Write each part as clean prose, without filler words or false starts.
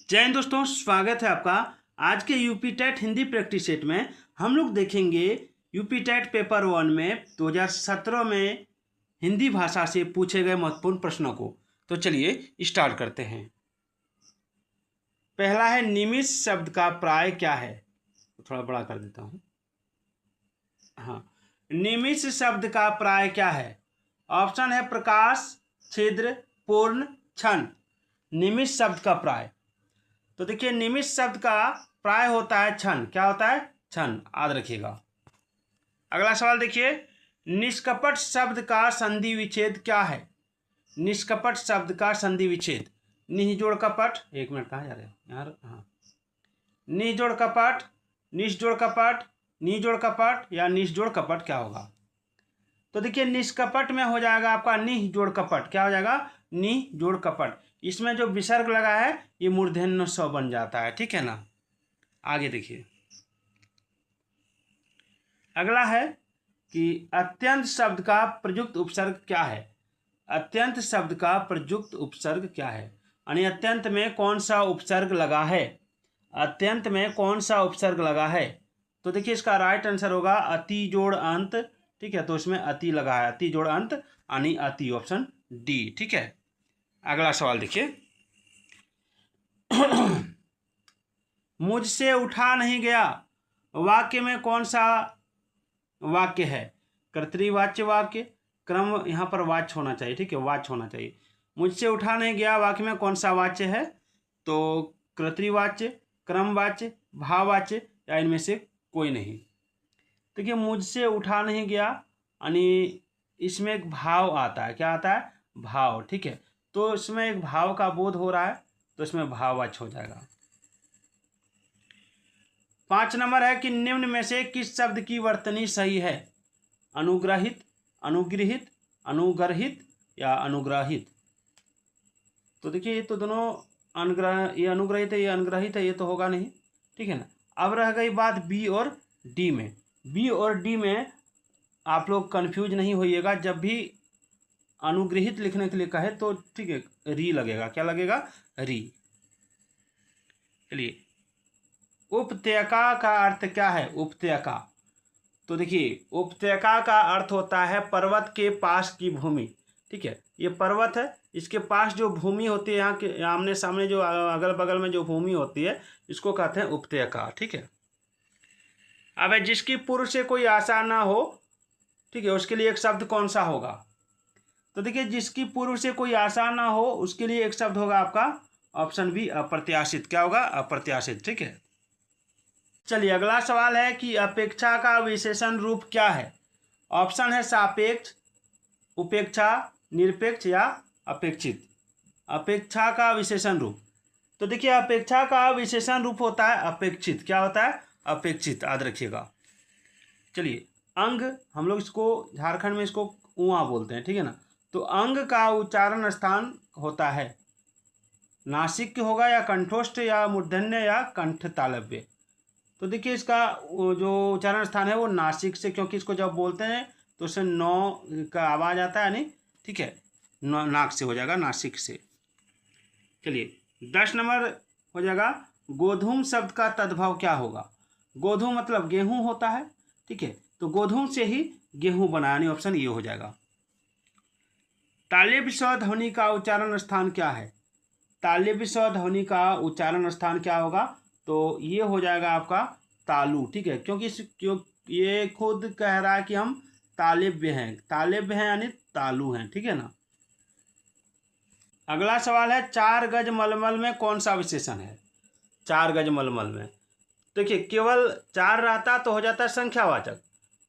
जय हिंद दोस्तों, स्वागत है आपका। आज के UP TET Hindi practice set में हम लोग देखेंगे यूपी टेट पेपर 1 में 2017 में हिंदी भाषा से पूछे गए महत्वपूर्ण प्रश्नों को। तो चलिए स्टार्ट करते हैं। पहला है निमिष शब्द का प्राय क्या है। तो थोड़ा बड़ा कर देता हूँ। हाँ, निमिष शब्द का प्राय क्या है। ऑप्शन है प्रकाश, छिद्र, पूर्ण, क्षण। निमिष शब्द का प्राय, तो देखिए निमिष शब्द का प्राय होता है क्षण। क्या होता है? क्षण, याद रखिएगा। अगला सवाल देखिए, निष्कपट शब्द का संधि विच्छेद क्या है। निष्कपट शब्द का संधि विच्छेद, निह जोड़ कपट, एक मिनट कहाँ जा रहे हो यार। हाँ, निह जोड़ कपट, निश जोड़ कपट, नी जोड़ कपट या निश जोड़ कपट क्या होगा। तो देखिए निष्कपट में हो जाएगा आपका निह जोड़ कपट। क्या हो जाएगा? निह जोड़ कपट। इसमें जो विसर्ग लगा है ये मूर्धन्य स बन जाता है, ठीक है ना। आगे देखिए, अगला है कि अत्यंत शब्द का प्रयुक्त उपसर्ग क्या है। अत्यंत शब्द का प्रयुक्त उपसर्ग क्या है, यानी अत्यंत में कौन सा उपसर्ग लगा है। अत्यंत में कौन सा उपसर्ग लगा है। तो देखिए इसका राइट आंसर होगा अति जोड़ अंत, ठीक है। तो इसमें अति लगा है, अति जोड़ अंत यानी अति, ऑप्शन डी, ठीक है। अगला सवाल देखिए, मुझसे उठा नहीं गया वाक्य में कौन सा वाक्य है। कर्तृवाच्य वाक्य, क्रम यहाँ पर वाच्य होना चाहिए, ठीक है, वाच्य होना चाहिए। मुझसे उठा नहीं गया वाक्य में कौन सा वाच्य है। तो कर्तृवाच्य, क्रमवाच्य, भाववाच्य या इनमें से कोई नहीं। देखिए मुझसे उठा नहीं गया यानी इसमें एक भाव आता है। क्या आता है? भाव, ठीक है। तो इसमें एक भाव का बोध हो रहा है, तो इसमें भाववाच्य हो जाएगा। 5 नंबर है कि निम्न में से किस शब्द की वर्तनी सही है। अनुग्रहित, अनुगृहित, अनुग्रहित या अनुग्रहित। तो देखिए ये तो दोनों ये अनुग्रहित है, ये अनुग्रहित है, ये तो होगा नहीं, ठीक है ना। अब रह गई बात बी और डी में। बी और डी में आप लोग कंफ्यूज नहीं होइएगा। जब भी अनुग्रहित लिखने के लिए कहे तो ठीक है, री लगेगा। क्या लगेगा? री। चलिए, उपत्यका का अर्थ क्या है। उपत्यका, तो देखिए उपत्यका का अर्थ होता है पर्वत के पास की भूमि, ठीक है। ये पर्वत है, इसके पास जो भूमि होती है, यहाँ के आमने सामने जो अगल बगल में जो भूमि होती है, इसको कहते हैं उपत्यका, ठीक है। अब जिसकी पूर्व से कोई आशा ना हो, ठीक है, उसके लिए एक शब्द कौन सा होगा। तो देखिए जिसकी पूर्व से कोई आशा ना हो उसके लिए एक शब्द होगा आपका ऑप्शन बी, अप्रत्याशित। क्या होगा? अप्रत्याशित, ठीक है। चलिए अगला सवाल है कि अपेक्षा का विशेषण रूप क्या है। ऑप्शन है सापेक्ष, उपेक्षा, निरपेक्ष या अपेक्षित। अपेक्षा का विशेषण रूप, तो देखिए अपेक्षा का विशेषण रूप होता है अपेक्षित। क्या होता है? अपेक्षित, याद रखिएगा। चलिए अंग, हम लोग इसको झारखंड में इसको उआ बोलते हैं, ठीक है ना। तो अंग का उच्चारण स्थान होता है नासिक होगा या कंठोष्ठ या मूर्धन्य या कंठ तालव्य। तो देखिए इसका जो उच्चारण स्थान है वो नासिक से, क्योंकि इसको जब बोलते हैं तो उससे नौ का आवाज़ आता है, यानी ठीक है, नाक से हो जाएगा, नासिक से। चलिए 10 नंबर हो जाएगा, गोधूम शब्द का तद्भव क्या होगा। गोधूम मतलब गेहूं होता है, ठीक है। तो गोधूम से ही गेहूं बना, यानी ऑप्शन ये हो जाएगा। तालिब स ध्वनि का उच्चारण स्थान क्या है। तालिब स ध्वनि का उच्चारण स्थान क्या होगा। तो ये हो जाएगा आपका तालु, ठीक है। क्योंकि ये खुद कह रहा है कि हम तालिब्य हैं, तालिब्य हैं यानी तालु हैं, ठीक है ना। अगला सवाल है 4 गज मलमल में कौन सा विशेषण है। 4 गज मलमल में देखिए केवल 4 रहता तो हो जाता है संख्यावाचक,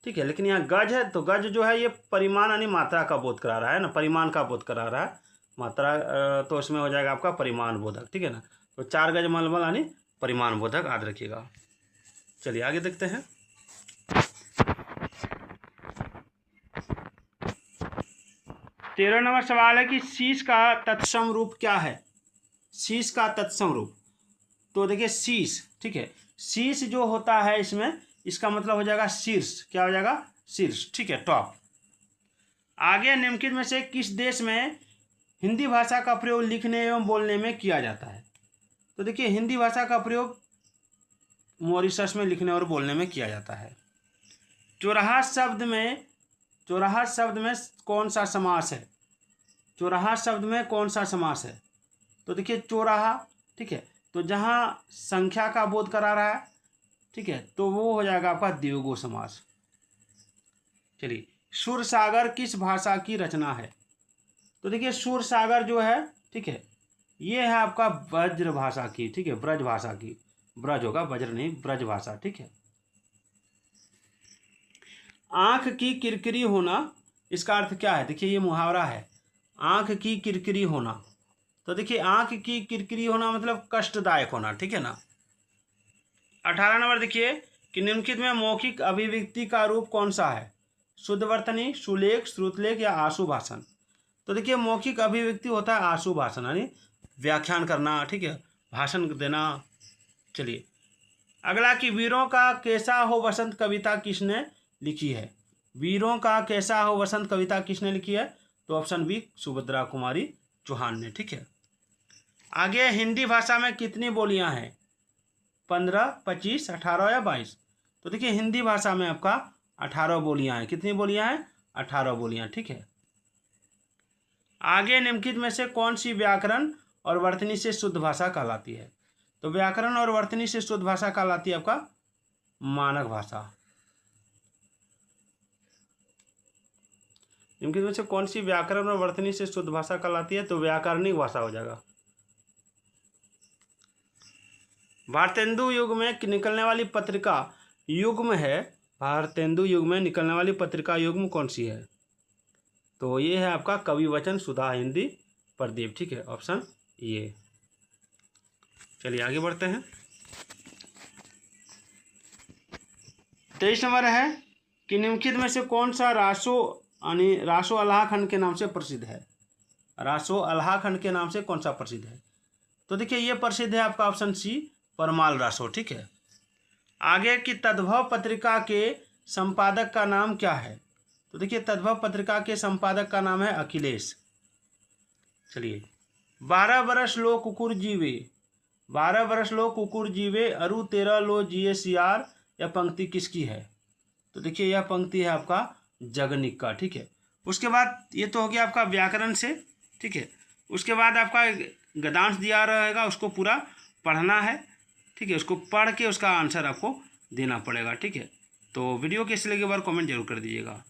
ठीक है। लेकिन यहाँ गज है तो गज जो है ये परिमाण यानी मात्रा का बोध करा रहा है ना, परिमाण का बोध करा रहा है। मात्रा तो इसमें हो जाएगा आपका परिमाण बोधक, ठीक है ना। तो 4 गज मलमल यानी परिमाण बोधक, याद रखिएगा। चलिए आगे देखते हैं। तेरह नंबर सवाल है कि शीश का तत्सम रूप क्या है। शीश का तत्सम रूप, तो देखिए शीश, ठीक है। शीश जो होता है इसमें, इसका मतलब हो जाएगा शीर्ष। क्या हो जाएगा? शीर्ष, ठीक है, टॉप। आगे निम्नलिखित में से किस देश में हिंदी भाषा का प्रयोग लिखने एवं बोलने में किया जाता है। तो देखिए हिंदी भाषा का प्रयोग मॉरिशस में लिखने और बोलने में किया जाता है। चौराहा शब्द में कौन सा समास है? चौराहा शब्द में कौन सा समास है? तो देखिए चौराहा, ठीक है, तो जहाँ संख्या का बोध करा रहा है, ठीक है, तो वो हो जाएगा आपका द्विगु समास। चलिए, सूरसागर किस भाषा की रचना है? तो देखिए सूरसागर जो है, ठीक है, ये है आपका ब्रज भाषा की, ठीक है, ब्रज भाषा की, ब्रज होगा, वज्र नहीं, ब्रज भाषा, ठीक है। आंख की किरकिरी होना, इसका अर्थ क्या है? देखिए ये मुहावरा है, आंख की किरकिरी होना। तो देखिए आंख की किरकिरी होना मतलब कष्टदायक होना, ठीक है ना। 18 नंबर देखिए कि निम्नलिखित में मौखिक अभिव्यक्ति का रूप कौन सा है? शुद्धवर्तनी, सुलेख, श्रुतलेख या आशु भाषण? तो देखिए मौखिक अभिव्यक्ति होता है आशु भाषण, यानी व्याख्यान करना, ठीक है, भाषण देना। चलिए अगला कि वीरों का कैसा हो वसंत कविता किसने लिखी है? वीरों का कैसा हो वसंत कविता किसने लिखी है? तो ऑप्शन बी सुभद्रा कुमारी चौहान ने, ठीक है। आगे हिंदी भाषा में कितनी बोलियां हैं? 15, 25, 18 या 22? तो देखिए हिंदी भाषा में आपका 18 बोलियां हैं। कितनी बोलियां हैं? 18 बोलियां, ठीक है। आगे निम्नलिखित में से कौन सी व्याकरण और वर्तनी से शुद्ध भाषा कहलाती है? तो व्याकरण और वर्तनी से शुद्ध भाषा कहलाती है आपका मानक भाषा। निम्नलिखित में से कौन सी व्याकरण और वर्तनी से शुद्ध भाषा कहलाती है? तो व्याकरणिक भाषा हो जाएगा। भारतेंदु युग में निकलने वाली पत्रिका युग्म है, भारतेंदु युग में निकलने वाली पत्रिका युग्म कौन सी है? तो ये है आपका कवि वचन सुधा हिंदी प्रदीप, ठीक है, ऑप्शन ये। चलिए आगे बढ़ते हैं। 23 नंबर है कि निम्नलिखित में से कौन सा रासो अल्लाह खंड के नाम से प्रसिद्ध है? रासो अल्लाह खंड के नाम से कौन सा प्रसिद्ध है? तो देखिए ये प्रसिद्ध है आपका ऑप्शन सी परमाल रासो, ठीक है। आगे की तद्भव पत्रिका के संपादक का नाम क्या है? तो देखिए तद्भव पत्रिका के संपादक का नाम है अखिलेश। चलिए 12 बरस लो कुकुर जीवे, 12 बरस लो कुकुर जीवे अरु 13 लो जिए सियार, यह पंक्ति किसकी है? तो देखिए यह पंक्ति है आपका जगनिक का, ठीक है। उसके बाद ये तो हो गया आपका व्याकरण से, ठीक है। उसके बाद आपका गद्यांश दिया रहेगा, उसको पूरा पढ़ना है, ठीक है। उसको पढ़ के उसका आंसर आपको देना पड़ेगा, ठीक है। तो वीडियो कैसे लगे एक बार कमेंट जरूर कर दीजिएगा।